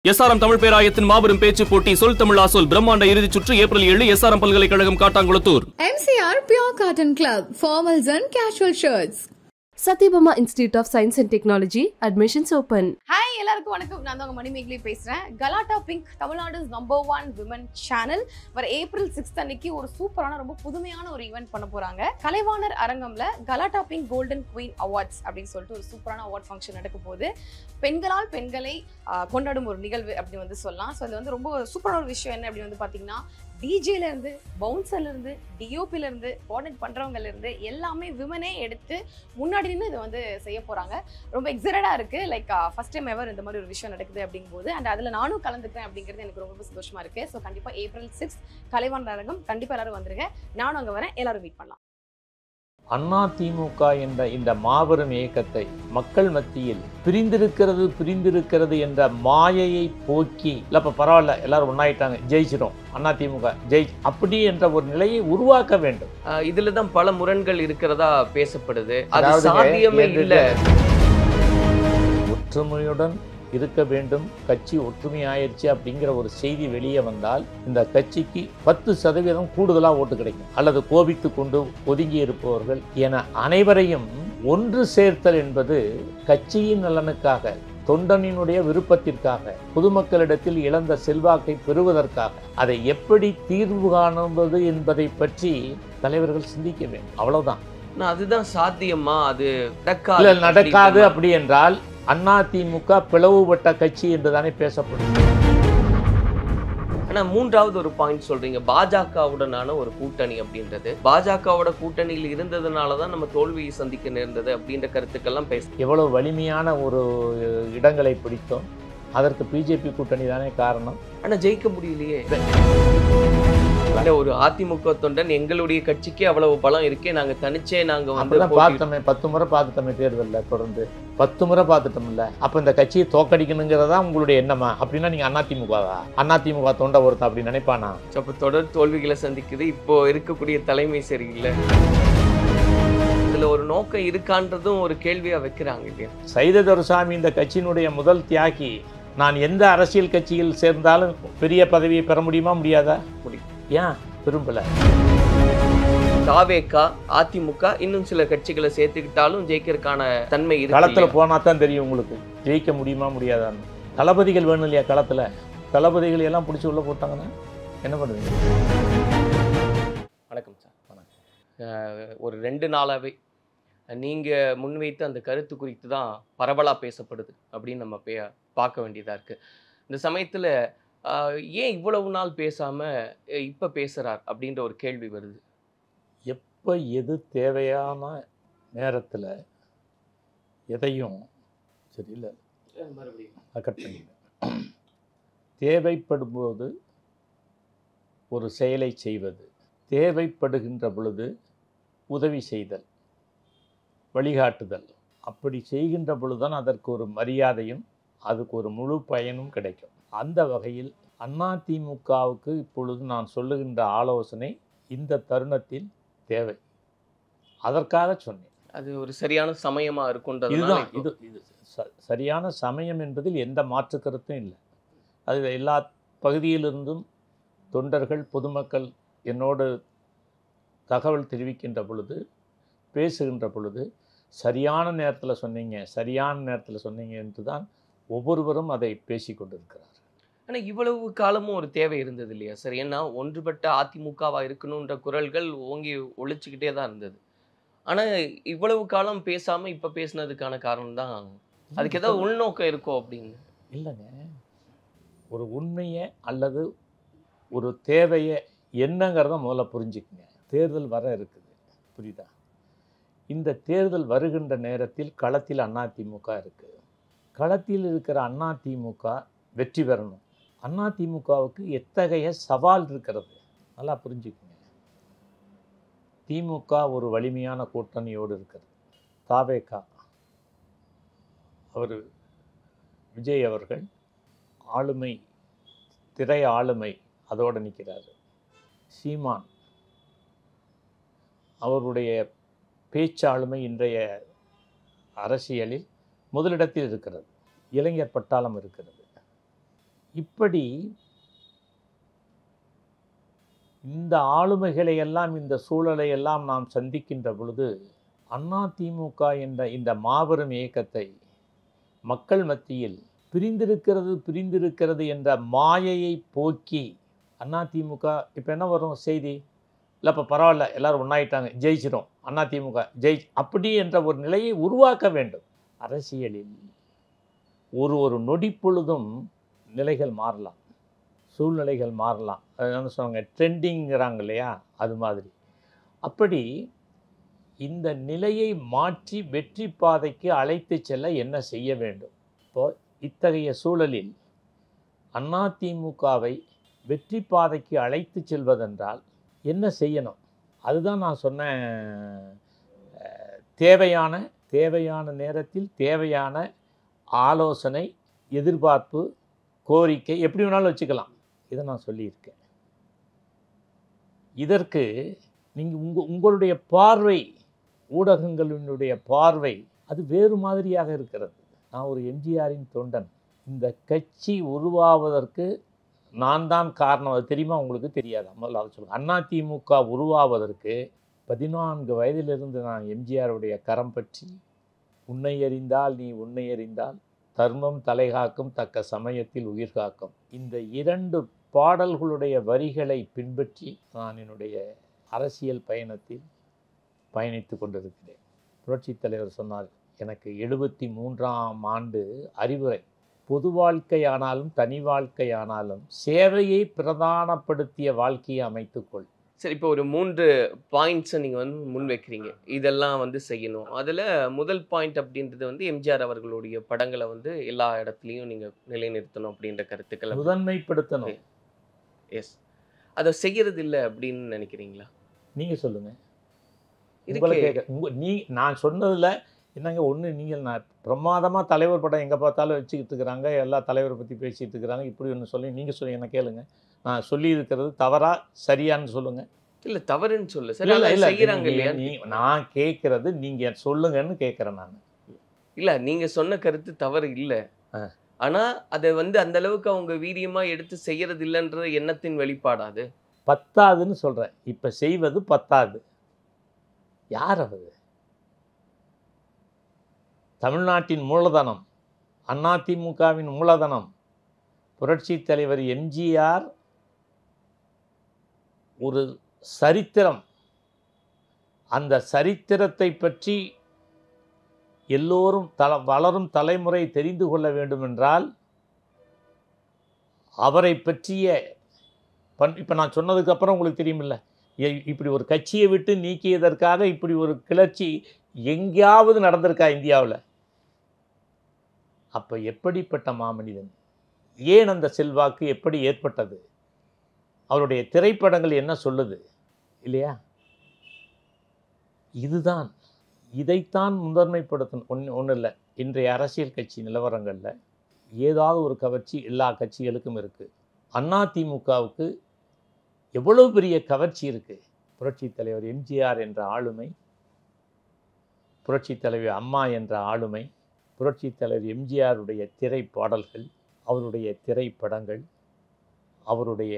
SRM Tamil பேராயத்தின் மாபெரும் பேச்சு போட்டி சொல் தமிழா சொல் பிரம்மாண்ட இறுதிச் சுற்று ஏப்ரல் 7 எஸ்ஆர்எம் பல்கலைக்கழகம் Kattankulathur. MCR Pure Cotton Club, formals and casual shirts. Satyabama Institute of Science and Technology, admissions open. Hi, எல்லாருக்கும் வணக்கம். நான் தான் மணிமேகலை பேசுறேன். கலாட்டா பிங்க் தமிழ்நாடு's #1 women channel வர ஏப்ரல் 6 அன்னைக்கு ஒரு சூப்பரான ரொம்ப புதுமையான ஒரு ஈவென்ட் பண்ண போறாங்க. கலைவாணர் அரங்கம்ல கலாட்டா பிங்க் கோல்டன் குயின் அவார்ட்ஸ் அப்படின்னு சொல்லிட்டு ஒரு சூப்பரான அவார்ட் ஃபங்க்ஷன் நடக்க போகுது. பெண்களால் பெண்களை கொண்டாடும் ஒரு நிகழ்வு அப்படி வந்து சொல்லலாம். ஸோ அது வந்து ரொம்ப சூப்பரான ஒரு விஷயம் என்ன அப்படின்னு வந்து பார்த்தீங்கன்னா, டிஜேல இருந்து பவுன்சர்ல இருந்து டிஓபில இருந்து கோஆர்டினேட் பண்றவங்கல இருந்து எல்லாமே விமனே எடுத்து முன்னாடி நின்று இதை வந்து செய்ய போறாங்க. ரொம்ப எக்ஸைட்டடா இருக்கு. லைக் ஃபர்ஸ்ட் டைம் எவர் இந்த மாதிரி ஒரு விஷயம் நடக்குது அப்படிங்கும்போது அண்ட் அதுல நானும் கலந்துக்கிறேன் அப்படிங்கிறது எனக்கு ரொம்ப சந்தோஷமா இருக்கு. ஸோ கண்டிப்பா ஏப்ரல் 6 கலைவாணர் அரங்கம் கண்டிப்பா எல்லாரும் வந்துருங்க. நானும் அங்க வரேன். எல்லாரும் மீட் பண்ணலாம். அதிமுக என்ற இந்த மாபெரும் இயக்கத்தை மக்கள் மத்தியில் பிரிந்திருக்கிறது என்ற மாயையை போக்கி இல்லப்ப பரவாயில்ல எல்லாரும் ஒன்னாயிட்டாங்க, ஜெயிச்சிடும், அதிமுக அப்படி என்ற ஒரு நிலையை உருவாக்க வேண்டும். இதுலதான் பல முரண்கள் இருக்கிறதா பேசப்படுது. அது சாத்தியமே இல்லை. ஒற்றுமையுடன் இருக்க வேண்டும், கட்சி ஒற்றுமை ஆயிடுச்சு அப்படிங்கிற ஒரு செய்தி வெளியே வந்தால் இந்த கட்சிக்கு 10% கூடுதலாக ஓட்டு கிடைக்கும். அல்லது கோபித்து கொண்டு ஒதுங்கி இருப்பவர்கள் என அனைவரையும் ஒன்று சேர்த்தல் என்பது கட்சியின் நலனுக்காக, தொண்டனினுடைய விருப்பத்திற்காக, பொதுமக்களிடத்தில் இழந்த செல்வாக்கை பெறுவதற்காக அதை எப்படி தீர்வு காணுவது என்பதை பற்றி தலைவர்கள் சிந்திக்க வேண்டும். அவ்வளவுதான். அதுதான் சாத்தியமா? அது நடக்காது. அப்படி என்றால் அதிமுக பிளவுபட்ட கட்சி என்றுதானே பேசப்படும். ஆனா மூன்றாவது ஒரு பாயிண்ட் சொல்றீங்க, பாஜகவுடனான ஒரு கூட்டணி அப்படின்றது. பாஜகவோட கூட்டணியில் இருந்ததுனாலதான் நம்ம தோல்வியை சந்திக்க நேர்ந்தது அப்படின்ற கருத்துக்கெல்லாம் பேச. எவ்வளவு வலிமையான ஒரு இடங்களை பிடித்தோம், அதற்கு பிஜேபி கூட்டணி தானே காரணம். ஆனா ஜெயிக்க முடியலையே. ஒரு அதிமுக தொண்டன் எங்களுடைய கட்சிக்கு அவ்வளவு பலம் இருக்கே, நாங்க தனிச்சே நாங்க வந்து பார்த்தோமே, 10 முறை பார்த்துட்டோமே தேர்தலில், தொடர்ந்து 10 முறை பார்த்துட்டோம்ல. அப்ப இந்த கட்சியை தோக்கடிக்கணுங்கிறதா உங்களுடைய எண்ணமா? அப்படின்னா நீங்க அதிமுக தொண்ட ஒருத்தன் அப்படி நினைப்பானா? அப்ப தொடர் தோல்விகளை சந்திக்குது. இப்போ இருக்கக்கூடிய தலைமை சரியில்லை. இதுல ஒரு நோக்கம் இருக்கான்றதும் ஒரு கேள்வியா வைக்கிறாங்க இல்லையா? சைத துரைசாமி இந்த கட்சியினுடைய முதல் தியாகி. நான் எந்த அரசியல் கட்சியில் சேர்ந்தாலும் பெரிய பதவியை பெற முடியுமா? முடியாதா? முடியும். ஏன் விரும்பல? தாவேகா, அதிமுக இன்னும் சில கட்சிகளை சேர்த்துக்கிட்டாலும் ஜெயிக்கிறதுக்கான தன்மை இருக்கு. களத்துல போனா தான் தெரியும் உங்களுக்கு ஜெயிக்க முடியுமா முடியாதான்னு. தளபதிகள் வேணும் இல்லையா களத்துல? தளபதிகள் எல்லாம் பிடிச்சி உள்ள போட்டாங்கன்னா என்ன பண்ணுவீங்க? வணக்கம் சார். வணக்கம். ஒரு 2 நாளாவே நீங்க முன்வைத்த அந்த கருத்து குறித்து தான் பரவலா பேசப்படுது அப்படின்னு நம்ம பார்க்க வேண்டியதா இருக்கு. இந்த சமயத்துல ஏன் இவ்வளவு நாள் பேசாம இப்ப பேசுறார் அப்படின்ற ஒரு கேள்வி வருது. எப்போ எது தேவையான நேரத்தில் எதையும் சரியில்லை கட் பண்ணிடுவேன். தேவைப்படும் போது ஒரு செயலை செய்வது, தேவைப்படுகின்ற பொழுது உதவி செய்தல், வழிகாட்டுதல், அப்படி செய்கின்ற பொழுதுதான் அதற்கு ஒரு மரியாதையும் அதுக்கு ஒரு முழு பயனும் கிடைக்கும். அந்த வகையில் அதிமுகவுக்கு இப்பொழுது நான் சொல்லுகின்ற ஆலோசனை இந்த தருணத்தில் தேவை. அதற்காக சொன்னேன். அது ஒரு சரியான சமயமா இருக்கும்ன்றது. இது சரியான சமயம் என்பதில் எந்த மாற்று கருத்தும் இல்லை. அது எல்லா பகுதியிலிருந்தும் தொண்டர்கள், பொதுமக்கள் என்னோடு தகவல் தெரிவிக்கின்ற பொழுது, பேசுகின்ற பொழுது சரியான நேரத்தில் சொன்னீங்க என்று தான் ஒவ்வொருவரும் அதை பேசி கொண்டிருக்கிறார். ஆனால் இவ்வளவு காலமும் ஒரு தேவை இருந்தது இல்லையா சார்? ஏன்னா ஒன்றுபட்ட அதிமுகவா இருக்கணுன்ற குரல்கள் ஓங்கி ஒழிச்சுக்கிட்டே தான் இருந்தது. ஆனால் இவ்வளவு காலம் பேசாமல் இப்போ பேசினதுக்கான காரணம் தான் அதுக்கு ஏதாவது உள்நோக்கம் இருக்கோ அப்படின்னு. இல்லைங்க, ஒரு உண்மையை அல்லது ஒரு தேவையை என்னங்கிறத முதல்ல புரிஞ்சுக்குங்க. தேர்தல் வர இருக்குது, புரியுதா? இந்த தேர்தல் வருகின்ற நேரத்தில் களத்தில் அதிமுக இருக்குது. களத்தில் இருக்கிற அதிமுக வெற்றி பெறணும். அதிமுகவுக்கு எத்தகைய சவால் இருக்கிறது நல்லா புரிஞ்சுக்குங்க. திமுக ஒரு வலிமையான கூட்டணியோடு இருக்கிறது. தாவேகா அவர் விஜய் அவர்கள் ஆளுமை, திரை ஆளுமை அதோடு நிற்கிறார். சீமான் அவருடைய பேச்சாளுமை இன்றைய அரசியலில் முதலிடத்தில் இருக்கிறது. இளைஞர் பட்டாளம் இருக்கிறது. இப்படி இந்த ஆளுமைகளை எல்லாம், இந்த சூழலை எல்லாம் நாம் சந்திக்கின்ற பொழுது அதிமுக என்ற இந்த மாபெரும் இயக்கத்தை மக்கள் மத்தியில் பிரிந்திருக்கிறது என்ற மாயையை போக்கி அதிமுக இப்போ என்ன வரும் செய்தி, இல்லை இப்போ பரவாயில்ல எல்லாரும் ஒன்றாயிட்டாங்க, ஜெயிச்சிடும், அதிமுக அப்படி என்ற ஒரு நிலையை உருவாக்க வேண்டும். அரசியலில் ஒரு நொடி பொழுதும் நிலைகள் மாறலாம், சூழ்நிலைகள் மாறலாம். அது என்ன சொன்னாங்க, ட்ரெண்டிங்கிறாங்க இல்லையா, அது மாதிரி. அப்படி இந்த நிலையை மாற்றி வெற்றி பாதைக்கு அழைத்து செல்ல என்ன செய்ய வேண்டும்? இப்போது இத்தகைய சூழலில் அதிமுகவை வெற்றி பாதைக்கு அழைத்து செல்வதென்றால் என்ன செய்யணும்? அதுதான் நான் சொன்னேன். தேவையான நேரத்தில் தேவையான ஆலோசனை, எதிர்பார்ப்பு, கோரிக்கை எப்படி வேணாலும் வச்சுக்கலாம். இதை நான் சொல்லியிருக்கேன். இதற்கு நீங்கள் உங்களுடைய பார்வை, ஊடகங்களினுடைய பார்வை அது வேறு மாதிரியாக இருக்கிறது. நான் ஒரு எம்ஜிஆரின் தொண்டன். இந்த கட்சி உருவாவதற்கு நான் தான் காரணம். அது தெரியுமா உங்களுக்கு? தெரியாது. முதல்ல அதை சொல்லுங்கள். அதிமுக உருவாவதற்கு 14 வயதிலிருந்து நான் எம்ஜிஆருடைய கரம் பற்றி, உன்னை அறிந்தால் நீ உன்னை அறிந்தால் தர்மம் தலைகாக்கும் தக்க சமயத்தில் உயிர் காக்கும், இந்த 2 பாடல்களுடைய வரிகளை பின்பற்றி நான் என்னுடைய அரசியல் பயணத்தில் பயணித்து கொண்டிருக்கிறேன். புரட்சித் தலைவர் சொன்னார், எனக்கு 73ஆம் ஆண்டு அறிவுரை, பொது வாழ்க்கையானாலும் தனி வாழ்க்கையானாலும் சேவையை பிரதானப்படுத்திய வாழ்க்கையை அமைத்துக்கொள். சரி, இப்போ ஒரு 3 பாயிண்ட்ஸை நீங்கள் வந்து முன் வைக்கிறீங்க, இதெல்லாம் வந்து செய்யணும். அதில் முதல் பாயிண்ட் அப்படின்றது வந்து எம்ஜிஆர் அவர்களுடைய படங்களை வந்து எல்லா இடத்துலையும் நீங்கள் நிலைநிறுத்தணும் அப்படின்ற கருத்துக்களை முதன்மைப்படுத்தணும். எஸ், அதை செய்கிறது இல்லை அப்படின்னு நினைக்கிறீங்களா? நீங்கள் சொல்லுங்கள். இதுக்கு நான் சொன்னதில் என்னங்க ஒன்று, நீங்கள் நான் பிரமாதமாக தலைவர் படம் எங்கே பார்த்தாலும் வச்சுக்கிட்டு இருக்கிறாங்க, எல்லா தலைவரை பற்றி பேசிகிட்டு இருக்கிறாங்க, இப்படி ஒன்று சொல்லி நீங்கள் சொல்லி என்ன கேளுங்க. நான் சொல்லி இருக்கிறது தவறா சரியான்னு சொல்லுங்கள். இல்லை, தவறுன்னு சொல்ல சார், இல்லை செய்கிறாங்க இல்லையா? நான் கேட்குறது நீங்கள் சொல்லுங்கன்னு கேட்குறேன். நான் இல்லை, நீங்கள் சொன்ன கருத்து தவறு இல்லை, ஆனால் அதை வந்து அந்த அளவுக்கு அவங்க வீரியமாக எடுத்து செய்கிறது இல்லைன்ற எண்ணத்தின் வெளிப்பாடாது. பத்தாதுன்னு சொல்கிறேன். இப்போ செய்வது பத்தாது. யார் அது? தமிழ்நாட்டின் மூலதனம், அதிமுகவின் மூலதனம், புரட்சி தலைவர் எம்ஜிஆர் ஒரு சரித்திரம். அந்த சரித்திரத்தை பற்றி எல்லோரும் வளரும் தலைமுறை தெரிந்து கொள்ள வேண்டுமென்றால் அவரை பற்றிய இப்போ நான் சொன்னதுக்கப்புறம் உங்களுக்கு தெரியுமில்ல, இப்படி ஒரு கட்சியை விட்டு நீக்கியதற்காக இப்படி ஒரு கிளர்ச்சி எங்கேயாவது நடந்திருக்கா இந்தியாவில்? அப்போ எப்படிப்பட்ட மாமனிதன், ஏன் அந்த செல்வாக்கு எப்படி ஏற்பட்டது, அவருடைய திரைப்படங்கள் என்ன சொல்லுது இல்லையா? இதுதான், இதைத்தான் முதன்மைப்படுத்தணும். ஒன்றும் இல்லை. இன்றைய அரசியல் கட்சி நிலவரங்களில் ஏதாவது ஒரு கவர்ச்சி எல்லா கட்சிகளுக்கும் இருக்குது. அதிமுகவுக்கு எவ்வளவு பெரிய கவர்ச்சி இருக்குது. புரட்சி தலைவர் எம்ஜிஆர் என்ற ஆளுமை, புரட்சி தலைவர் அம்மா என்ற ஆளுமை, புரட்சி தலைவர் எம்ஜிஆருடைய திரைப்பாடல்கள், அவருடைய திரைப்படங்கள், அவருடைய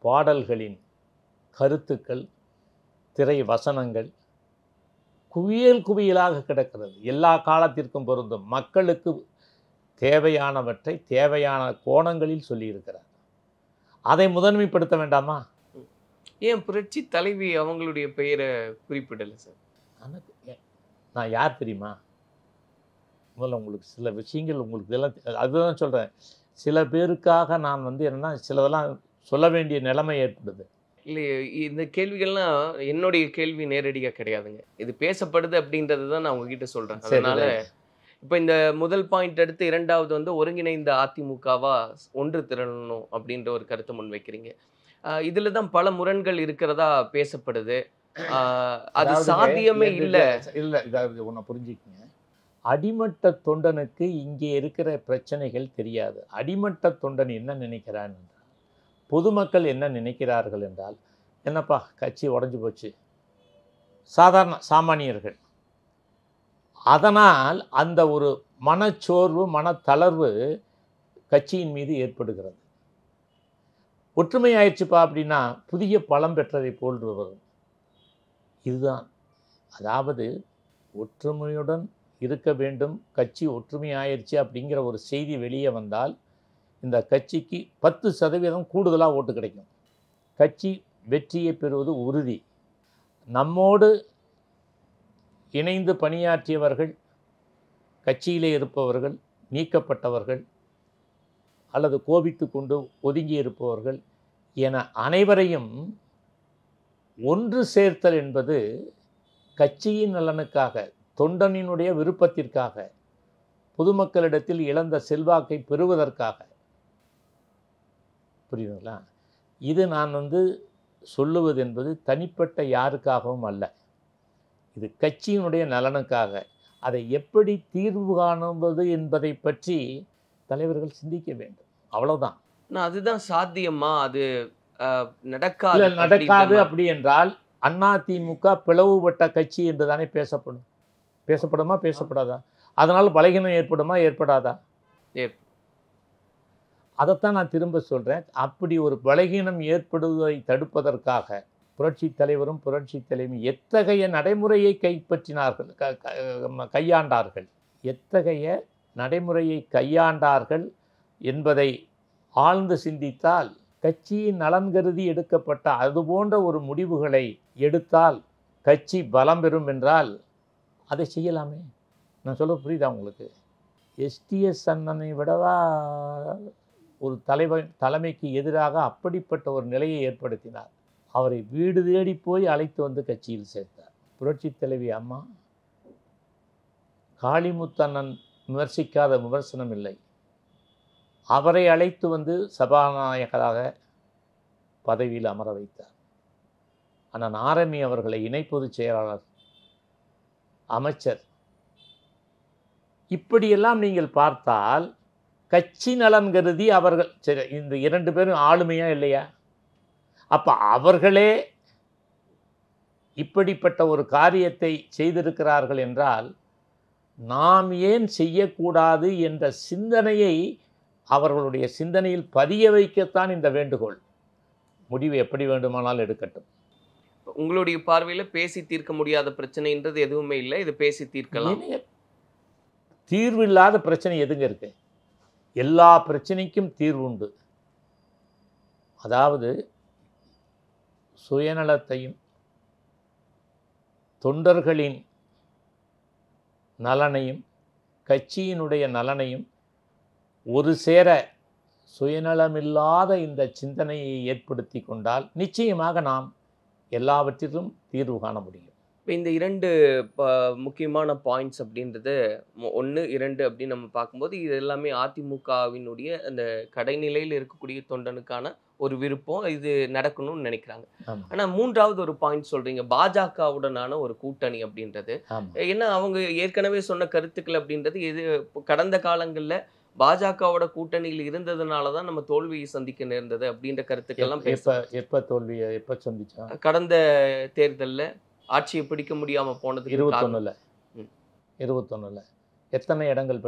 பாடல்களின் கருத்துக்கள், திரை வசனங்கள் குவியலாக கிடக்கிறது. எல்லா காலத்திற்கும் பொருந்தும். மக்களுக்கு தேவையானவற்றை தேவையான கோணங்களில் சொல்லியிருக்கிறார். அதை முதன்மைப்படுத்த வேண்டாமா? ஏன் புரட்சி தலைவி அவங்களுடைய பெயரை குறிப்பிடலை சார்? நான் யார் தெரியுமா? முதல்ல உங்களுக்கு சில விஷயங்கள் உங்களுக்கு இதெல்லாம் அதுதான் சொல்கிறேன். சில பேருக்காக நான் வந்து என்னென்னா சிலதெல்லாம் சொல்ல வேண்டிய நிலைமை ஏற்படுது. இல்லை, இந்த கேள்விகள்லாம் என்னுடைய கேள்வி நேரடியாக கிடையாதுங்க. இது பேசப்படுது அப்படின்றது தான் நான் உங்ககிட்ட சொல்கிறேன். அதனால இப்போ இந்த முதல் பாயிண்ட் எடுத்து இரண்டாவது வந்து ஒருங்கிணைந்த அதிமுகவா ஒன்று திரளணும் அப்படின்ற ஒரு கருத்தை முன்வைக்கிறீங்க. இதில் தான் பல முரண்கள் இருக்கிறதா பேசப்படுது. அது சாத்தியமே இல்லை. இதாவது ஒன்று புரிஞ்சுக்கங்க. அடிமட்ட தொண்டனுக்கு இங்கே இருக்கிற பிரச்சனைகள் தெரியாது. அடிமட்ட தொண்டன் என்ன நினைக்கிறான் என்றால், பொதுமக்கள் என்ன நினைக்கிறார்கள் என்றால், என்னப்பா கட்சி உடஞ்சி போச்சு, சாமானியர்கள். அதனால் அந்த ஒரு மனச்சோர்வு, மனத்தளர்வு கட்சியின் மீது ஏற்படுகிறது. ஒற்றுமை ஆயிடுச்சுப்பா அப்படின்னா புதிய பலம் பெற்றதை போன்று வரும். இதுதான், அதாவது ஒற்றுமையுடன் இருக்க வேண்டும், கட்சி ஒற்றுமை ஆயிடுச்சு அப்படிங்கிற ஒரு செய்தி வெளியே வந்தால் இந்த கட்சிக்கு 10% கூடுதலாக ஓட்டு கிடைக்கும். கட்சி வெற்றியை பெறுவது உறுதி. நம்மோடு இணைந்து பணியாற்றியவர்கள், கட்சியிலே இருப்பவர்கள், நீக்கப்பட்டவர்கள் அல்லது கோபித்து கொண்டு ஒதுங்கி இருப்பவர்கள் என அனைவரையும் ஒன்று சேர்த்தல் என்பது கட்சியின் நலனுக்காக, தொண்டனினுடைய விருப்பத்திற்காக, பொதுமக்களிடத்தில் இழந்த செல்வாக்கை பெறுவதற்காக. புரியுதுங்களா? இது நான் சொல்லுவது என்பது தனிப்பட்ட யாருக்காகவும் அல்ல, இது கட்சியினுடைய நலனுக்காக. அதை எப்படி தீர்வு காணுவது என்பதை பற்றி தலைவர்கள் சிந்திக்க வேண்டும். அவ்வளவுதான். அதுதான் சாத்தியமா? அது நடக்காது. நடக்காது அப்படி என்றால் அதிமுக பிளவுபட்ட கட்சி என்று தானே பேசப்படும். பேசப்படுமா, பேசப்படாதா? அதனால் பலகீனம் ஏற்படுமா, ஏற்படாதா? அதைத்தான் நான் திரும்ப சொல்றேன். அப்படி ஒரு பலகீனம் ஏற்படுவதை தடுப்பதற்காக புரட்சி தலைவரும் புரட்சி தலைவி எத்தகைய நடைமுறையை கையாண்டார்கள், எத்தகைய நடைமுறையை கையாண்டார்கள் என்பதை ஆழ்ந்து சிந்தித்தால், கட்சியின் நலன் கருதி எடுக்கப்பட்ட அதுபோன்ற ஒரு முடிவுகளை எடுத்தால் கட்சி பலம் பெறும் என்றால் அதை செய்யலாமே. நான் சொல்ல புரியுதா உங்களுக்கு? எஸ்டிஎஸ் அண்ணனை விடவா ஒரு தலைமைக்கு எதிராக அப்படிப்பட்ட ஒரு நிலையை ஏற்படுத்தினார். அவரை வீடு தேடி போய் அழைத்து கட்சியில் சேர்த்தார். புரட்சி தலைவி அம்மா காளிமுத்தண்ணன் விமர்சிக்காத விமர்சனம் இல்லை. அவரை அழைத்து சபாநாயகராக பதவியில் அமர வைத்தார். அண்ணன் ஆரமி அவர்களை இணை பொதுச் செயலாளர், அமைச்சர். இப்படியெல்லாம் நீங்கள் பார்த்தால் கட்சி நலன் கருதி அவர்கள் இந்த 2 பேரும் ஆளுமையா இல்லையா? அப்ப அவர்களே இப்படிப்பட்ட ஒரு காரியத்தை செய்திருக்கிறார்கள் என்றால் நாம் ஏன் செய்யக்கூடாது என்ற சிந்தனையை அவர்களுடைய சிந்தனையில் பதிய வைக்கத்தான் இந்த வேண்டுகோள். முடிவு எப்படி வேண்டுமானால் எடுக்கட்டும். உங்களுடைய பார்வையில பேசி தீர்க்க முடியாத பிரச்சனைன்றது எதுவுமே இல்லை, இது பேசி தீர்க்கலாம். தீர்வு இல்லாத பிரச்சனை எதுங்க இருக்கு? எல்லா பிரச்சனைக்கும் தீர்வு உண்டு. அதாவது சுயநலத்தையும் தொண்டர்களின் நலனையும் கட்சியினுடைய நலனையும் ஒரு சேர சுயநலமில்லாத இந்த சிந்தனையை ஏற்படுத்தி கொண்டால் நிச்சயமாக நாம் எல்லாவற்றிலும் தீர்வு காண முடியும். இப்போ இந்த 2 முக்கியமான பாயிண்ட்ஸ் அப்படின்றது 1, 2 அப்படின்னு நம்ம பார்க்கும்போது இது எல்லாமே அதிமுகவினுடைய அந்த கடைநிலையில் இருக்கக்கூடிய தொண்டனுக்கான ஒரு விருப்பம், இது நடக்கணும்னு நினைக்கிறாங்க. ஆனால் 3வது ஒரு பாயிண்ட் சொல்றீங்க, பாஜகவுடனான ஒரு கூட்டணி அப்படின்றது. ஏன்னா அவங்க ஏற்கனவே சொன்ன கருத்துக்கள் அப்படின்றது இது கடந்த காலங்களில் பாஜகவோட கூட்டணியில் இருந்ததுனால தான் நம்ம தோல்வியை சந்திக்க நேர்ந்தது அப்படின்ற கருத்துக்கெல்லாம் எப்ப தோல்வியை எப்ப சந்திச்சா? கடந்த தேர்தலில் ஆட்சியை பிடிக்க முடியாம போனது 21ல் எத்தனை இடங்கள்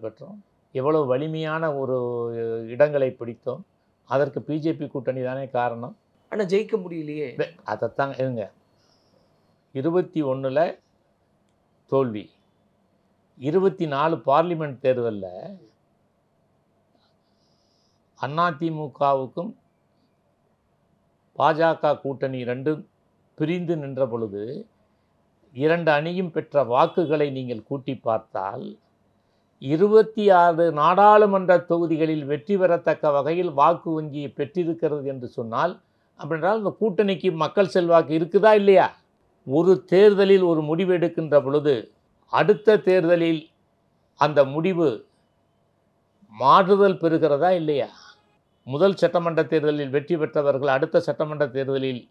பெற்றோம்? எவ்வளவு வலிமையான ஒரு இடங்களை பிடித்தோம்? அதற்கு பிஜேபி கூட்டணி தானே காரணம். ஆனா ஜெயிக்க முடியலையே. அதைத்தான் இருங்க. 21ல் தோல்வி, 24 பார்லிமெண்ட் தேர்தலில் அதிமுகவுக்கும் பாஜக கூட்டணி 2 பிரிந்து நின்ற பொழுது 2 அணியும் பெற்ற வாக்குகளை நீங்கள் கூட்டி பார்த்தால் 26 நாடாளுமன்ற தொகுதிகளில் வெற்றி பெறத்தக்க வகையில் வாக்கு வங்கியை பெற்றிருக்கிறது என்று சொன்னால், அப்படின்றால் இந்த கூட்டணிக்கு மக்கள் செல்வாக்கு இருக்குதா இல்லையா? ஒரு தேர்தலில் ஒரு முடிவு எடுக்கின்ற பொழுது அடுத்த தேர்தலில் அந்த முடிவு மாறுதல் பெறுகிறதா இல்லையா? முதல் சட்டமன்ற தேர்தலில் வெற்றி பெற்றவர்கள் அடுத்த சட்டமன்ற தேர்தலில்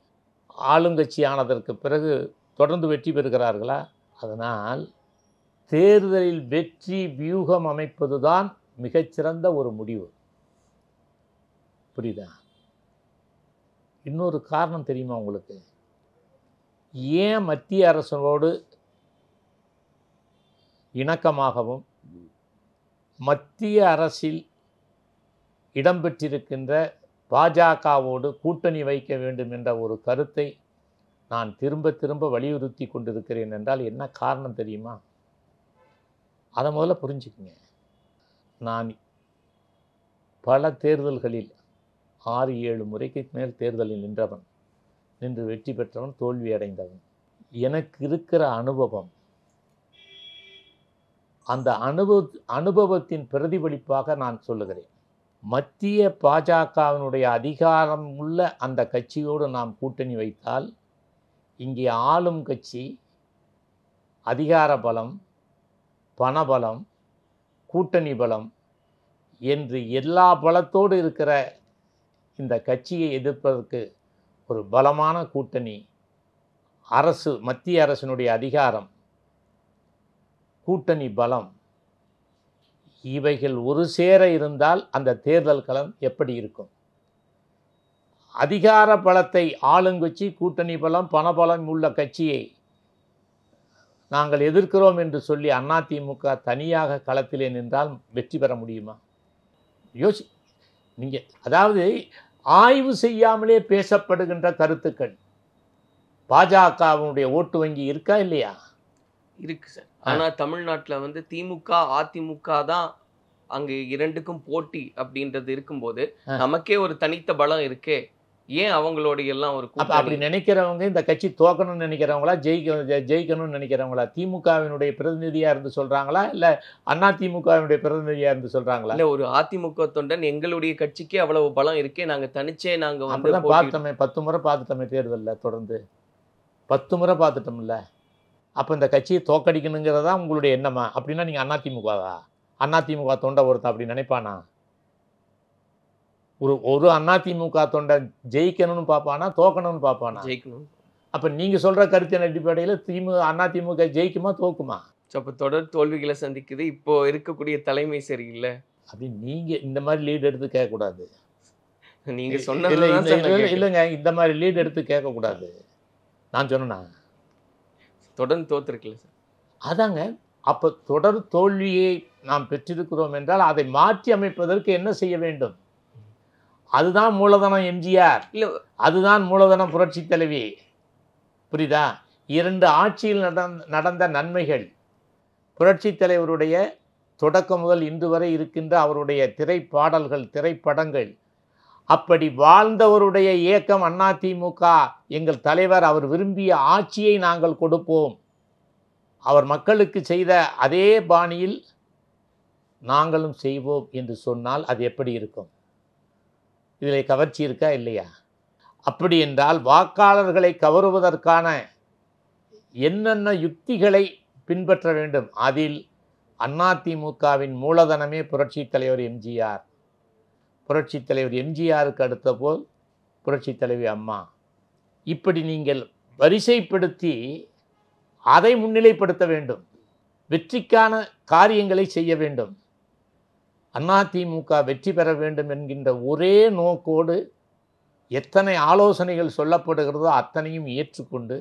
ஆளுங்கட்சியானதற்கு பிறகு தொடர்ந்து வெற்றி பெறுகிறார்களா? அதனால் தேர்தலில் வெற்றி வியூகம் அமைப்பதுதான் மிகச்சிறந்த ஒரு முடிவு. புரியுதா? இன்னொரு காரணம் தெரியுமா உங்களுக்கு? ஏன் மத்திய அரசோடு இணக்கமாகவும் மத்திய அரசில் இடம்பெற்றிருக்கின்ற பாஜகவோடு கூட்டணி வைக்க வேண்டும் என்ற ஒரு கருத்தை நான் திரும்ப திரும்ப வலியுறுத்தி கொண்டிருக்கிறேன் என்றால் என்ன காரணம் தெரியுமா? அதை முதல்ல புரிஞ்சுக்குங்க. நான் பல தேர்தல்களில் 6-7 முறைக்கு மேல் தேர்தலில் நின்று வெற்றி பெற்றவன், தோல்வி அடைந்தவன். எனக்கு இருக்கிற அனுபவம், அந்த அனுபவத்தின் பிரதிபலிப்பாக நான் சொல்லுகிறேன். மத்திய பாஜகவினுடைய அதிகாரம் உள்ள அந்த கட்சியோடு நாம் கூட்டணி வைத்தால் இங்கே ஆளும் கட்சி அதிகார பலம், பணபலம், கூட்டணி பலம் என்று எல்லா பலத்தோடு இருக்கிற இந்த கட்சியை எதிர்ப்பதற்கு ஒரு பலமான கூட்டணி, அரசு, மத்திய அரசினுடைய அதிகாரம், கூட்டணி பலம், இவைகள் ஒரு சேர இருந்தால் அந்த தேர்தல் களம் எப்படி இருக்கும்? அதிகார பலத்தை ஆளுங்கட்சி, கூட்டணி பலம், பணபலம் உள்ள கட்சியை நாங்கள் எதிர்க்கிறோம் என்று சொல்லி அதிமுக தனியாக களத்திலே நின்றால் வெற்றி பெற முடியுமா? நீங்கள் அதாவது ஆய்வு செய்யாமலே பேசப்படுகின்ற கருத்துக்கள். பாஜகவினுடைய ஓட்டு வங்கி இருக்கா இல்லையா? இருக்கு சார். ஆனா தமிழ்நாட்டுல வந்து திமுக அதிமுக தான் அங்கு இரண்டுக்கும் போட்டி அப்படின்றது இருக்கும்போது நமக்கே ஒரு தனித்த பலம் இருக்கே, ஏன் அவங்களோட எல்லாம் ஒரு அப்படி நினைக்கிறவங்க இந்த கட்சி தோக்கணும்னு நினைக்கிறவங்களா, ஜெயிக்கணும்னு நினைக்கிறவங்களா? திமுகவினுடைய பிரதிநிதியா இருந்து சொல்றாங்களா, இல்ல அதிமுகவினுடைய பிரதிநிதியா இருந்து சொல்றாங்களா? இல்ல, ஒரு அதிமுக தொண்டன் எங்களுடைய கட்சிக்கே அவ்வளவு பலம் இருக்கே, நாங்க தனிச்சே நாங்க வந்து பார்த்தோமே, 10 முறை பார்த்துட்டோமே தேர்தலில், தொடர்ந்து 10 முறை பார்த்துட்டோம்ல. அப்போ இந்த கட்சியை தோக்கடிக்கணுங்கிறதா உங்களுடைய எண்ணமா? அப்படின்னா நீங்கள் அதிமுகவா? அதிமுக தொண்டை ஒருத்தன் அப்படி நினைப்பானா? ஒரு அதிமுக தொண்டை ஜெயிக்கணும்னு பார்ப்பானா, தோக்கணும்னு பார்ப்பானா? ஜெயிக்கணும். அப்போ நீங்கள் சொல்கிற கருத்தின் அடிப்படையில் அதிமுக ஜெயிக்குமா, தோக்குமா? அப்போ தொடர் தோல்விகளை சந்திக்குது. இப்போ இருக்கக்கூடிய தலைமை சரியில்லை அப்படி நீங்கள் இந்த மாதிரி லீட் எடுத்து கேட்கக்கூடாது. நீங்க சொன்ன இல்லைங்க, இந்த மாதிரி லீட் எடுத்து கேட்கக்கூடாது. நான் சொன்னேன்னா தொடர்ந்து தோத்துருக்குல்ல சார். அதாங்க. அப்போ தொடர் தோல்வியை நாம் பெற்றிருக்கிறோம் என்றால் அதை மாற்றி அமைப்பதற்கு என்ன செய்ய வேண்டும்? அதுதான் மூலதனம் எம்ஜிஆர், இல்லை அதுதான் மூலதனம் புரட்சி தலைவி. புரியுதா? 2 ஆட்சியில் நடந்த நன்மைகள், புரட்சி தலைவருடைய தொடக்கம் முதல் இன்று வரை இருக்கின்ற அவருடைய திரைப்பாடல்கள், திரைப்படங்கள், அப்படி வாழ்ந்தவருடைய இயக்கம் அதிமுக. எங்கள் தலைவர் அவர் விரும்பிய ஆட்சியை நாங்கள் கொடுப்போம், அவர் மக்களுக்கு செய்த அதே பாணியில் நாங்களும் செய்வோம் என்று சொன்னால் அது எப்படி இருக்கும்? இதில் கவர்ச்சி இருக்கா இல்லையா? அப்படி என்றால் வாக்காளர்களை கவருவதற்கான என்னென்ன யுக்திகளை பின்பற்ற வேண்டும்? அதில் அதிமுகவின் மூலதனமே புரட்சி தலைவர் எம்ஜிஆர். புரட்சி தலைவர் எம்ஜிஆருக்கு அடுத்த போல் புரட்சி தலைவி அம்மா. இப்படி நீங்கள் வரிசைப்படுத்தி அதை முன்னிலைப்படுத்த வேண்டும். வெற்றிக்கான காரியங்களை செய்ய வேண்டும். அதிமுக வெற்றி பெற வேண்டும் என்கின்ற ஒரே நோக்கோடு எத்தனை ஆலோசனைகள் சொல்லப்படுகிறதோ அத்தனையும் ஏற்றுக்கொண்டு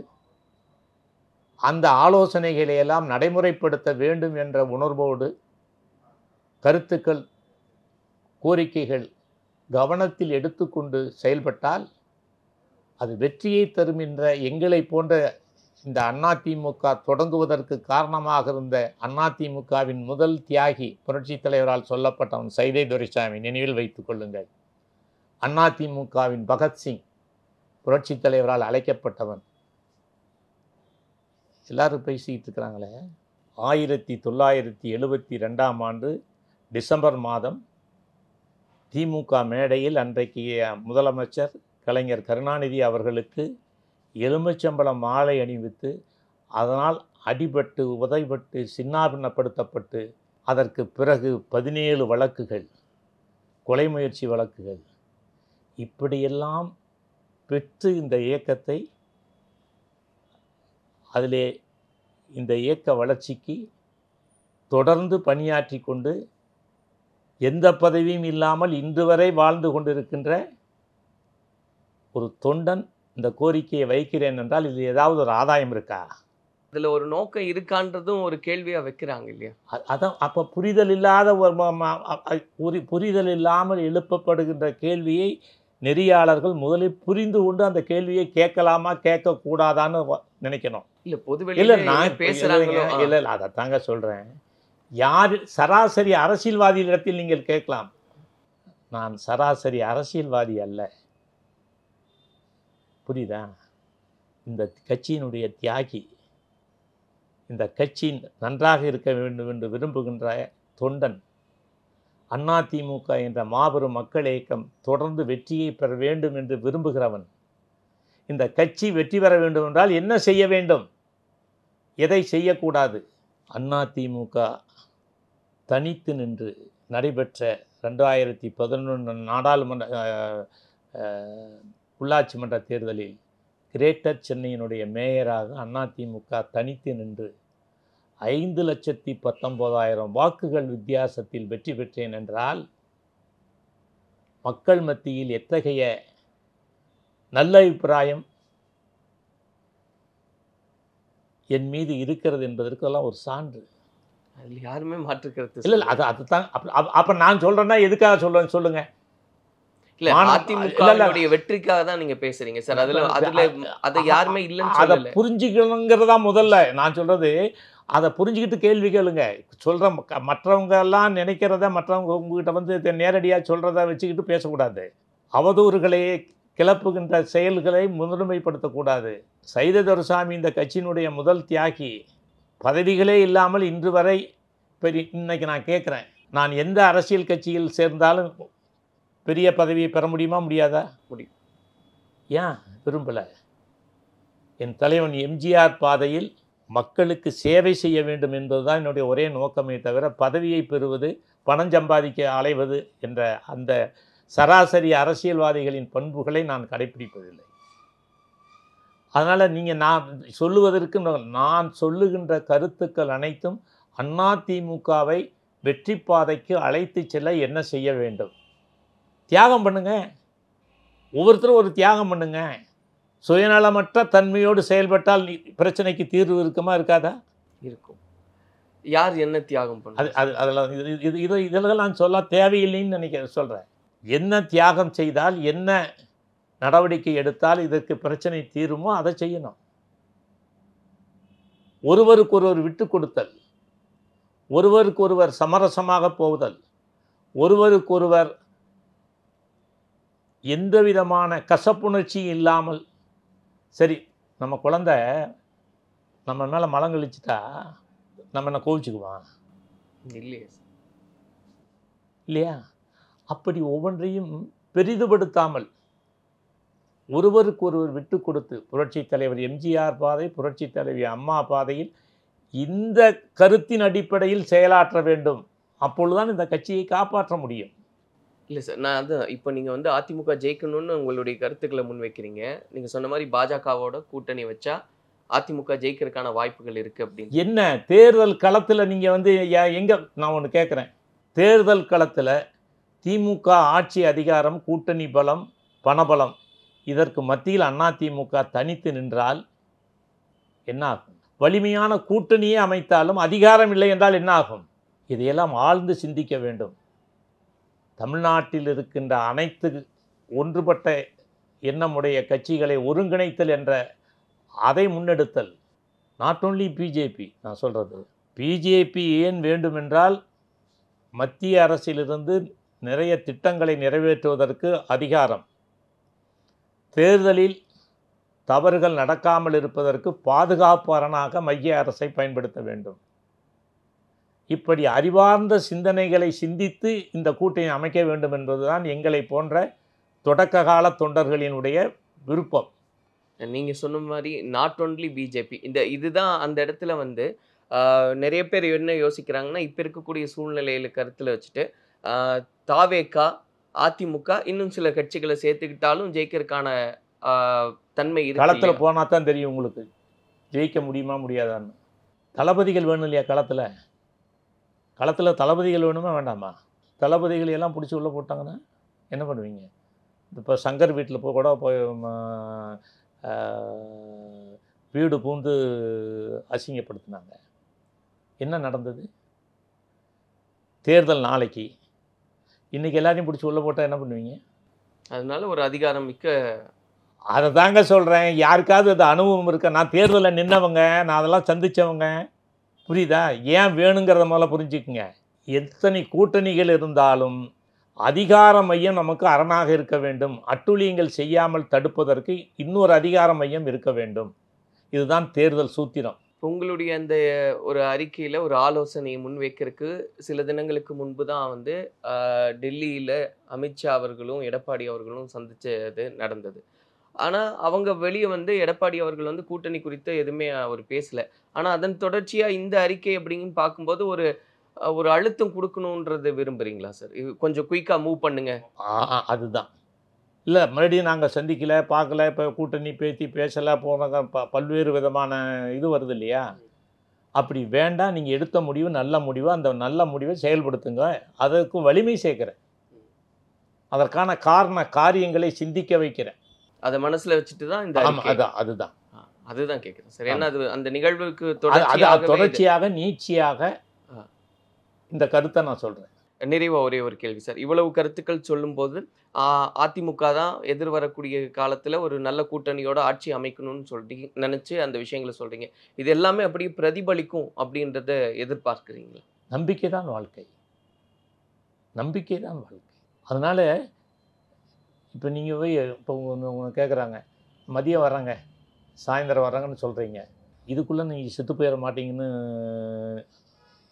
அந்த ஆலோசனைகளை எல்லாம் நடைமுறைப்படுத்த வேண்டும் என்ற உணர்வோடு கருத்துக்கள், கோரிக்கைகள் கவனத்தில் எடுத்துக்கொண்டு செயல்பட்டால் அது வெற்றியை தரும் என்ற எங்களை போன்ற இந்த அதிமுக தொடங்குவதற்கு காரணமாக இருந்த அதிமுகவின் முதல் தியாகி புரட்சி தலைவரால் சொல்லப்பட்டவன் சைதை துரைசாமி, நினைவில் வைத்துக் கொள்ளுங்கள். அதிமுகவின் பகத்சிங் புரட்சி தலைவரால் அழைக்கப்பட்டவன். எல்லாரும் பேசிக்கிட்டு இருக்கிறாங்களே. 1972ஆம் ஆண்டு டிசம்பர் மாதம் திமுக மேடையில் அன்றைக்கு முதலமைச்சர் கலைஞர் கருணாநிதி அவர்களுக்கு எலுமிச்சம்பழம் மாலை அணிவித்து, அதனால் அடிபட்டு உதைபட்டு சின்னாபின்னப்படுத்தப்பட்டு அதற்கு பிறகு 17 வழக்குகள், கொலை முயற்சி வழக்குகள், இப்படியெல்லாம் பெற்று இந்த இயக்கத்தை, அதிலே இந்த இயக்க வளர்ச்சிக்கு தொடர்ந்து பணியாற்றி கொண்டு எந்த பதவியும் இல்லாமல் இன்று வரை வாழ்ந்து கொண்டிருக்கின்ற ஒரு தொண்டன் இந்த கோரிக்கையை வைக்கிறேன் என்றால் இதில் ஏதாவது ஒரு ஆதாயம் இருக்கா? அதுல ஒரு நோக்கம் இருக்கான்றதும் ஒரு கேள்வியா வைக்கிறாங்க இல்லையா? அதான் அப்போ புரிதல் இல்லாத புரிதல் இல்லாமல் எழுப்பப்படுகின்ற கேள்வியை நெறியாளர்கள் முதலில் புரிந்து கொண்டு அந்த கேள்வியை கேட்கலாமா கேட்கக்கூடாதான்னு நினைக்கணும். இல்ல பொது இல்லை வெளியில நான் என்ன பேசுறாங்களோ இல்லை அதைத்தாங்க சொல்கிறேன். யார் சராசரி அரசியல்வாதிகளிடத்தில் நீங்கள் கேட்கலாம். நான் சராசரி அரசியல்வாதி அல்ல, புரியுதா? இந்த கட்சியினுடைய தியாகி, இந்த கட்சி நன்றாக இருக்க வேண்டும் என்று விரும்புகின்ற தொண்டன், அதிமுக என்ற மாபெரும் மக்கள் இயக்கம் தொடர்ந்து வெற்றியை பெற வேண்டும் என்று விரும்புகிறவன். இந்த கட்சி வெற்றி பெற வேண்டும் என்றால் என்ன செய்ய வேண்டும், எதை செய்யக்கூடாது? அதிமுக தனித்து நின்று நடைபெற்ற 2011 நாடாளுமன்ற உள்ளாட்சி மன்ற தேர்தலில் கிரேட்டர் சென்னையினுடைய மேயராக அதிமுக தனித்து நின்று 5,19,000 வாக்குகள் வித்தியாசத்தில் வெற்றி பெற்றேன் என்றால் மக்கள் மத்தியில் எத்தகைய நல்ல அபிப்பிராயம் என் மீது இருக்கிறது என்பதற்கெல்லாம் ஒரு சான்று. அதுல யாருமே மாற்று கருத்து இல்லை அதுதான். அப்போ நான் சொல்கிறேன்னா எதுக்காக சொல்லுவேன் சொல்லுங்கள். இல்ல அதிமுக வெற்றிக்காக தான் நீங்க பேசுறீங்க சார். அதுல அதை யாருமே இல்லைன்னு அதை சொல்லல. புரிஞ்சுக்கணுங்கிறதா முதல்ல நான் சொல்றது. அதை புரிஞ்சுக்கிட்டு கேள்வி கேளுங்க. சொல்ற மற்றவங்க எல்லாம் நினைக்கிறத மற்றவங்க உங்ககிட்ட வந்து நேரடியாக சொல்றத வச்சுக்கிட்டு பேசக்கூடாது. அவதூறுகளை கிளப்புகின்ற செயல்களை முன்னுரிமைப்படுத்தக்கூடாது. சைதை துரைசாமி இந்த கட்சியினுடைய முதல் தியாகி. பதவிகளே இல்லாமல் இன்று வரை இன்னைக்கு நான் கேட்குறேன், நான் எந்த அரசியல் கட்சியில் சேர்ந்தாலும் பெரிய பதவியை பெற முடியுமா முடியாதா? முடியும். ஏன் விரும்பலை? என் தலைவன் எம்ஜிஆர் பாதையில் மக்களுக்கு சேவை செய்ய வேண்டும் என்பதுதான் என்னுடைய ஒரே நோக்கமே தவிர பதவியை பெறுவது, பணம் சம்பாதிக்க அலைவது என்ற அந்த சராசரி அரசியல்வாதிகளின் பண்புகளை நான் கடைப்பிடிப்பதில்லை. அதனால் நீங்கள் நான் சொல்லுவதற்கு நான் சொல்லுகின்ற கருத்துக்கள் அனைத்தும் அதிமுகவை வெற்றி பாதைக்கு அழைத்து செல்ல என்ன செய்ய வேண்டும்? தியாகம் பண்ணுங்க. ஒவ்வொருத்தரும் ஒரு தியாகம் பண்ணுங்க. சுயநலமற்ற தன்மையோடு செயல்பட்டால் பிரச்சனைக்கு தீர்வு இருக்குமா இருக்காதா? இருக்கும். யார் என்ன தியாகம் பண்ண அதெல்லாம் இதெல்லாம் நான் சொல்ல தேவையில்லைன்னு சொல்கிறேன். என்ன தியாகம் செய்தால், என்ன நடவடிக்கை எடுத்தால் இதற்கு பிரச்சனை தீருமோ அதை செய்யணும். ஒருவருக்கொருவர் விட்டு கொடுத்தல், ஒருவருக்கொருவர் சமரசமாக போவதல், ஒருவருக்கொருவர் எந்த விதமான கசப்புணர்ச்சி இல்லாமல், சரி நம்ம குழந்தை நம்ம மேலே மலம் கழிச்சிட்டா நம்ம என்ன கோவிச்சுக்குவான் இல்லையா? அப்படி ஒவ்வொன்றையும் பெரிதுபடுத்தாமல் ஒருவருக்கு ஒருவர் விட்டு கொடுத்து, புரட்சித் தலைவர் எம்ஜிஆர் பாதை, புரட்சித் தலைவி அம்மா பாதையில் இந்த கருத்தின் அடிப்படையில் செயலாற்ற வேண்டும். அப்பொழுதுதான் இந்த கட்சியை காப்பாற்ற முடியும். இல்லை சார், நான் அது இப்போ நீங்கள் வந்து அதிமுக ஜெயிக்கணும்னு உங்களுடைய கருத்துக்களை முன்வைக்கிறீங்க. நீங்கள் சொன்ன மாதிரி பாஜகவோட கூட்டணி வச்சா அதிமுக ஜெயிக்கிறதுக்கான வாய்ப்புகள் இருக்குது அப்படின்னு. என்ன தேர்தல் களத்தில் நீங்கள் வந்து எங்கே நான் ஒன்று கேட்குறேன். தேர்தல் களத்தில் திமுக ஆட்சி அதிகாரம், கூட்டணி பலம், பணபலம், இதற்கு மத்தியில் அதிமுக தனித்து நின்றால் என்ன ஆகும்? வலிமையான கூட்டணியே அமைத்தாலும் அதிகாரம் இல்லை என்றால் என்ன ஆகும்? இதையெல்லாம் ஆழ்ந்து சிந்திக்க வேண்டும். தமிழ்நாட்டில் இருக்கின்ற அனைத்து ஒன்றுபட்ட எண்ணமுடைய கட்சிகளை ஒருங்கிணைத்தல் என்ற அதை முன்னெடுத்தல். நாட் ஓன்லி பிஜேபி, நான் சொல்கிறது பிஜேபி ஏன் வேண்டுமென்றால் மத்திய அரசிலிருந்து நிறைய திட்டங்களை நிறைவேற்றுவதற்கு அதிகாரம், தேர்தலில் தவறுகள் நடக்காமல் இருப்பதற்கு பாதுகாப்பு அரணாக மைய அரசை பயன்படுத்த வேண்டும். இப்படி அறிவார்ந்த சிந்தனைகளை சிந்தித்து இந்த கூட்டணி அமைக்க வேண்டும் என்பதுதான் எங்களை போன்ற தொடக்க கால தொண்டர்களினுடைய விருப்பம். நீங்கள் சொன்ன மாதிரி நாட் ஒன்லி பிஜேபி, இதுதான் அந்த இடத்துல வந்து நிறைய பேர் என்ன யோசிக்கிறாங்கன்னா, இப்போ இருக்கக்கூடிய சூழ்நிலையில் கருத்தில் வச்சுட்டு தாவேகா, அதிமுக இன்னும் சில கட்சிகளை சேர்த்துக்கிட்டாலும் ஜெயிக்கிறதுக்கான தன்மை இருக்கு. களத்தில் போனால் தான் தெரியும் உங்களுக்கு ஜெயிக்க முடியுமா முடியாதான்னு. தளபதிகள் வேணும் இல்லையா? களத்தில் தளபதிகள் வேணுமா வேண்டாமா? தளபதிகள் எல்லாம் பிடிச்சி உள்ளே போட்டாங்கன்னா என்ன பண்ணுவீங்க? இப்போ சங்கர் வீட்டில் கூட போய் வீடு பூந்து அசிங்கப்படுத்தினாங்க. என்ன நடந்தது? தேர்தல் நாளைக்கு. இன்றைக்கி எல்லாரையும் பிடிச்சி உள்ளே போட்டால் என்ன பண்ணுவீங்க? அதனால ஒரு அதிகாரம் மிக்க அதை தாங்க சொல்கிறேன். யாருக்காவது அது அனுபவம் இருக்கா? நான் தேர்தலில் நின்னவங்க, நான் அதெல்லாம் சந்தித்தவங்க. புரியுதா? ஏன் வேணுங்கிறத முதல்ல புரிஞ்சுக்குங்க. எத்தனை கூட்டணிகள் இருந்தாலும் அதிகார மையம் நமக்கு அரணாக இருக்க வேண்டும். அட்டூழியங்கள் செய்யாமல் தடுப்பதற்கு இன்னொரு அதிகார மையம் இருக்க வேண்டும். இதுதான் தேர்தல் சூத்திரம். உங்களுடைய அந்த ஒரு அறிக்கையில் ஒரு ஆலோசனையை முன்வைக்கிறதுக்கு சில தினங்களுக்கு முன்பு தான் வந்து டெல்லியில் அமித்ஷா அவர்களும் எடப்பாடி அவர்களும் சந்தித்தது நடந்தது. ஆனால் அவங்க வெளியே வந்து எடப்பாடி அவர்கள் வந்து கூட்டணி குறித்து எதுவுமே அவர் பேசலை. ஆனால் அதன் தொடர்ச்சியாக இந்த அறிக்கை அப்படின்னு பார்க்கும்போது ஒரு அழுத்தம் கொடுக்கணுன்றது விரும்புகிறீங்களா சார்? இது கொஞ்சம் குயிக்காக மூவ் பண்ணுங்க. அதுதான். இல்லை, மறுபடியும் நாங்கள் சந்திக்கலை, பார்க்கல, இப்போ கூட்டணி பேசி பேசலை, போனாங்க, பல்வேறு விதமான இது வருது இல்லையா? அப்படி வேண்டாம். நீங்கள் எடுத்த முடிவு நல்ல முடிவு. அந்த நல்ல முடிவை செயல்படுத்துங்க. அதற்கு வலிமை சேர்க்கிறேன். அதற்கான காரியங்களை சிந்திக்க வைக்கிறேன். அதை மனசில் வச்சுட்டு தான் இந்த அதுதான் கேட்குறேன் சார். ஏன்னா அது அந்த நிகழ்வுக்கு தொடர்ச்சியாக நீட்சியாக இந்த கருத்தை நான் சொல்கிறேன். நிறைவாக ஒரே ஒரு கேள்வி சார். இவ்வளவு கருத்துக்கள் சொல்லும்போது அதிமுக தான் எதிர்வரக்கூடிய காலத்தில் ஒரு நல்ல கூட்டணியோட ஆட்சி அமைக்கணும்னு சொல்லிட்டு நினச்சி அந்த விஷயங்களை சொல்கிறீங்க. இது எல்லாமே அப்படியே பிரதிபலிக்கும் அப்படின்றத எதிர்பார்க்குறீங்களா? நம்பிக்கை தான் வாழ்க்கை. நம்பிக்கை தான் வாழ்க்கை. அதனால் இப்போ நீங்கள் போய் இப்போ உங்க கேட்குறாங்க, மதியம் வர்றாங்க, சாயந்தரம் வர்றாங்கன்னு சொல்கிறீங்க. இதுக்குள்ளே நீங்கள் செத்து போயிட மாட்டீங்கன்னு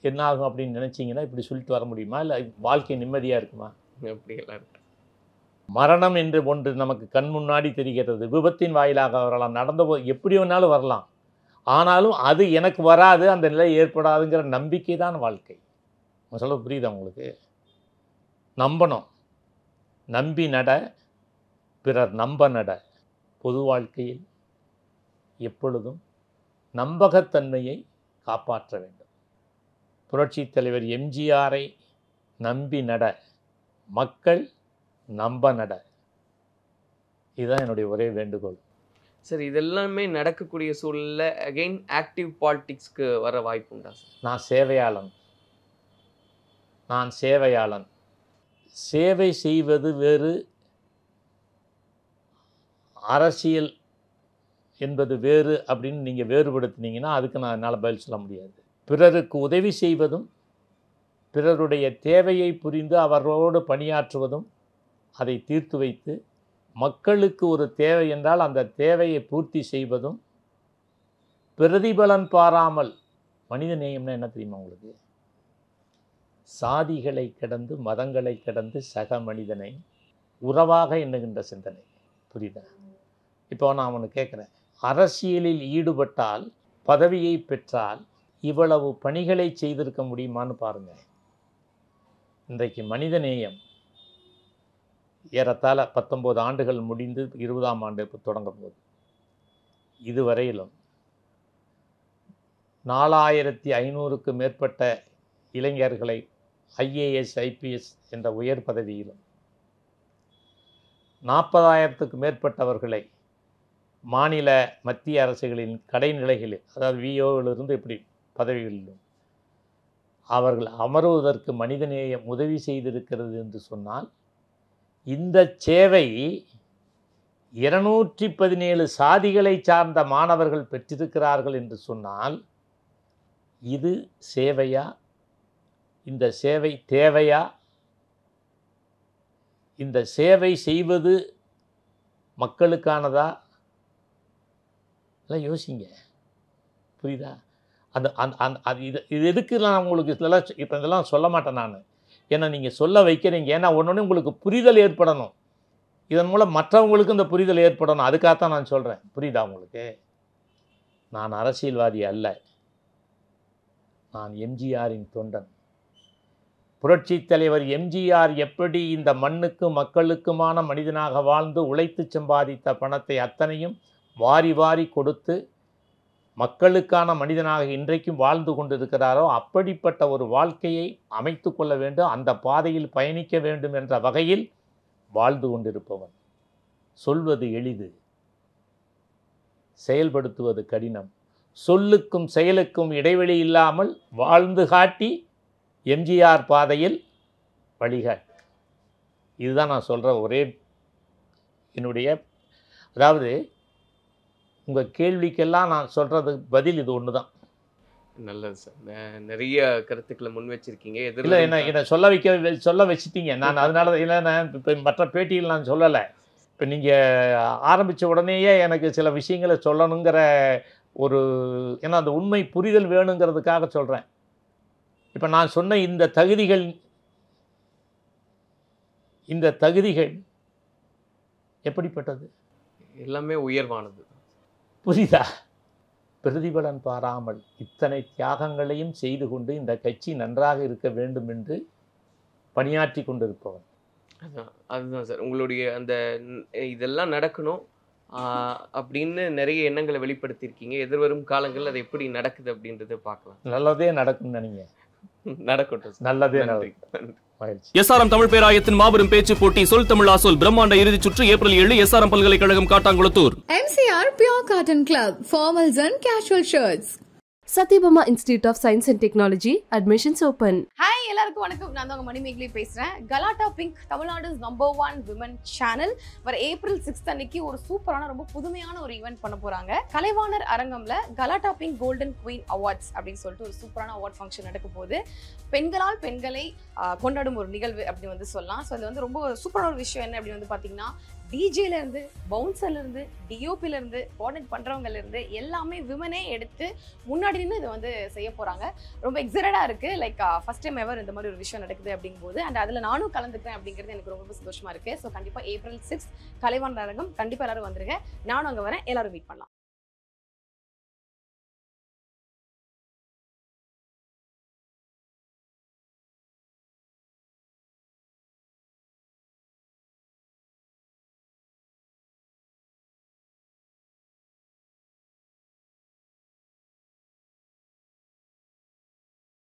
என்ன ஆகும் அப்படின்னு நினச்சிங்கன்னா இப்படி சொல்லிட்டு வர முடியுமா? இல்லை வாழ்க்கை நிம்மதியாக இருக்குமா? அப்படியெல்லாம் இருக்கு. மரணம் என்று ஒன்று நமக்கு கண் முன்னாடி தெரிகிறது. விபத்தின் வாயிலாக வரலாம், நடந்த போது எப்படி வேணாலும் வரலாம். ஆனாலும் அது எனக்கு வராது, அந்த நிலை ஏற்படாதுங்கிற நம்பிக்கை தான் வாழ்க்கை. சொல்ல புரியுதா உங்களுக்கு? நம்பணும். நம்பி நட, பிறர் நம்ப நட. பொது வாழ்க்கையில் எப்பொழுதும் நம்பகத்தன்மையை காப்பாற்ற வேண்டும். புரட்சித் தலைவர் எம்ஜிஆரை நம்பி நட, மக்கள் நம்ப நட. இதுதான் என்னுடைய ஒரே வேண்டுகோள். சார், இதெல்லாமே நடக்கக்கூடிய சூழலில் அகெயின் ஆக்டிவ் பாலிடிக்ஸ்க்கு வர வாய்ப்பு உண்டா சார்? நான் சேவையாளன். சேவை செய்வது வேறு, அரசியல் என்பது வேறு அப்படின்னு நீங்கள் வேறுபடுத்தினீங்கன்னா அதுக்கு நான் என்னால் பதில் சொல்ல முடியாது. பிறருக்கு உதவி செய்வதும், பிறருடைய தேவையை புரிந்து அவரோடு பணியாற்றுவதும், அதை தீர்த்து வைத்து மக்களுக்கு ஒரு தேவை என்றால் அந்த தேவையை பூர்த்தி செய்வதும், பிரதிபலன் பாராமல். மனித நேயம்னா என்ன தெரியுமா உங்களுக்கு? சாதிகளை கடந்து, மதங்களை கடந்து சக மனிதனை உறவாக எண்ணுகின்ற சிந்தனை. புரியுதா? இப்போ நான் ஒன்று கேட்குறேன். அரசியலில் ஈடுபட்டால், பதவியை பெற்றால் இவ்வளவு பணிகளை செய்திருக்க முடியுமான்னு பாருங்கள். இன்றைக்கு மனித நேயம் ஏறத்தாழ 19 ஆண்டுகள் முடிந்து 20ஆம் ஆண்டு தொடங்கும் போது இதுவரையிலும் 4500க்கு மேற்பட்ட இளைஞர்களை IAS IPS என்ற உயர் பதவியிலும், 40,000க்கு மேற்பட்டவர்களை மாநில மத்திய அரசுகளின் கடைநிலைகளில், அதாவது VOவிலிருந்து இப்படி பதவிகளிலும் அவர்கள் அமருவதற்கு மனிதநேயம் உதவி செய்திருக்கிறது என்று சொன்னால், இந்த சேவை 217 சாதிகளை சார்ந்த மாணவர்கள் பெற்றிருக்கிறார்கள் என்று சொன்னால், இது சேவையா? இந்த சேவை தேவையா? இந்த சேவை செய்வது மக்களுக்கானதா? எல்லாம் யோசிங்க. புரியுதா? இது எதுக்கு நான் உங்களுக்கு இதெல்லாம் சொல்ல மாட்டேன் நான். ஏன்னா நீங்கள் சொல்ல வைக்கிறீங்க. ஏன்னா ஒன்று உங்களுக்கு புரிதல் ஏற்படணும். இதன் மூலம் மற்றவங்களுக்கு இந்த புரிதல் ஏற்படணும். அதுக்காகத்தான் நான் சொல்கிறேன். புரியுதா உங்களுக்கு? நான் அரசியல்வாதி அல்ல. நான் எம்ஜிஆரின் தொண்டன். புரட்சி தலைவர் எம்ஜிஆர் எப்படி இந்த மண்ணுக்கும் மக்களுக்குமான மனிதனாக வாழ்ந்து உழைத்து சம்பாதித்த பணத்தை அத்தனையும் வாரி வாரி கொடுத்து மக்களுக்கான மனிதனாக இன்றைக்கும் வாழ்ந்து கொண்டிருக்கிறாரோ, அப்படிப்பட்ட ஒரு வாழ்க்கையை அமைத்து கொள்ள வேண்டும், அந்த பாதையில் பயணிக்க வேண்டும் என்ற வகையில் வாழ்ந்து கொண்டிருப்பவன். சொல்வது எளிது, செயல்படுத்துவது கடினம். சொல்லுக்கும் செயலுக்கும் இடைவெளி இல்லாமல் வாழ்ந்து காட்டி எம்ஜிஆர் பாதையில் வழிகாட்டு. இதுதான் நான் சொல்கிற ஒரே என்னுடைய, அதாவது உங்கள் கேள்விக்கெல்லாம் நான் சொல்கிறது பதில் இது ஒன்று தான். நல்லது சார். நிறைய கருத்துக்களை முன் வச்சிருக்கீங்க. இல்லை, என்னை சொல்ல வச்சுட்டீங்க. நான் அதனால இல்லை, நான் இப்போ மற்ற பேட்டியில் நான் சொல்லலை. இப்போ நீங்கள் ஆரம்பித்த உடனேயே எனக்கு சில விஷயங்களை சொல்லணுங்கிற ஒரு, ஏன்னா அந்த உண்மை புரிதல் வேணுங்கிறதுக்காக சொல்கிறேன். இப்போ நான் சொன்ன இந்த தகுதிகள் எப்படிப்பட்டது? எல்லாமே உயர்வானது. புரியுதா? பிரதிபலன் பாராமல் இத்தனை தியாகங்களையும் செய்து கொண்டு இந்த கட்சி நன்றாக இருக்க வேண்டும் என்று பணியாற்றி கொண்டிருப்பவன். அதுதான் சார், உங்களுடைய அந்த இதெல்லாம் நடக்கணும் அப்படின்னு நிறைய எண்ணங்களை வெளிப்படுத்தியிருக்கீங்க. எதிர்வரும் காலங்களில் அது எப்படி நடக்குது அப்படின்றத பார்க்கலாம். நல்லதே நடக்கும் நினைங்க. நடக்கட்டும். நல்லதே நடக்கும். எஸ்ஆர்எம் தமிழ் பேராயத்தின் மாபெரும் பேச்சு போட்டி சொல் தமிழா சொல் பிரம்மாண்ட இறுதிச் சுற்று ஏப்ரல் 7 எஸ்ஆர்எம் பல்கலைக்கழகம் Kattankulathur. MCR Pure Cotton Club, formals and casual shirts. Satyabama Institute of Science and Technology, admissions open. Hi, எல்லாருக்கும் வணக்கம். நான் தான் மணிமேகலை பேசுறேன். கலாட்டா pink Tamil Nadu number 1 women channel வர ஏப்ரல் 6 அன்னைக்கு ஒரு சூப்பரான ரொம்ப புதுமையான ஒரு ஈவென்ட் பண்ண போறாங்க. கலைவாணர் அரங்கம்ல கலாட்டா பிங்க் கோல்டன் குவீன் அவார்ட்ஸ் அப்படின்னு சொல்லிட்டு ஒரு சூப்பரான அவார்ட் ஃபங்க்ஷன் நடக்க போகுது. பெண்களால் பெண்களை கொண்டாடும் ஒரு நிகழ்வு அப்படின்னு வந்து சொல்லலாம். ஸோ அது வந்து ரொம்ப சூப்பரான ஒரு விஷயம். என்ன அப்படின்னு வந்து பார்த்தீங்கன்னா, டிஜேல இருந்து, பவுன்சர்ல இருந்து, டிஓபில இருந்து, கோஆர்டினேட் பண்றவங்கல இருந்து எல்லாமே விமனே எடுத்து முன்னாடி நின்று இதை வந்து செய்ய போறாங்க. ரொம்ப எக்ஸைட்டடா இருக்கு. லைக் ஃபர்ஸ்ட் டைம் எவர் இந்த மாதிரி ஒரு விஷயம் நடக்குது அப்படிங்கும்போது, அண்ட் அதுல நானும் கலந்துக்கிறேன் அப்படிங்கிறது எனக்கு ரொம்ப சந்தோஷமா இருக்கு. ஸோ கண்டிப்பா ஏப்ரல் 6 கலைவாணர் அரங்கம், கண்டிப்பா எல்லாரும் வந்துருங்க. நானும் அங்க வரேன். எல்லாரும் மீட் பண்ணலாம்.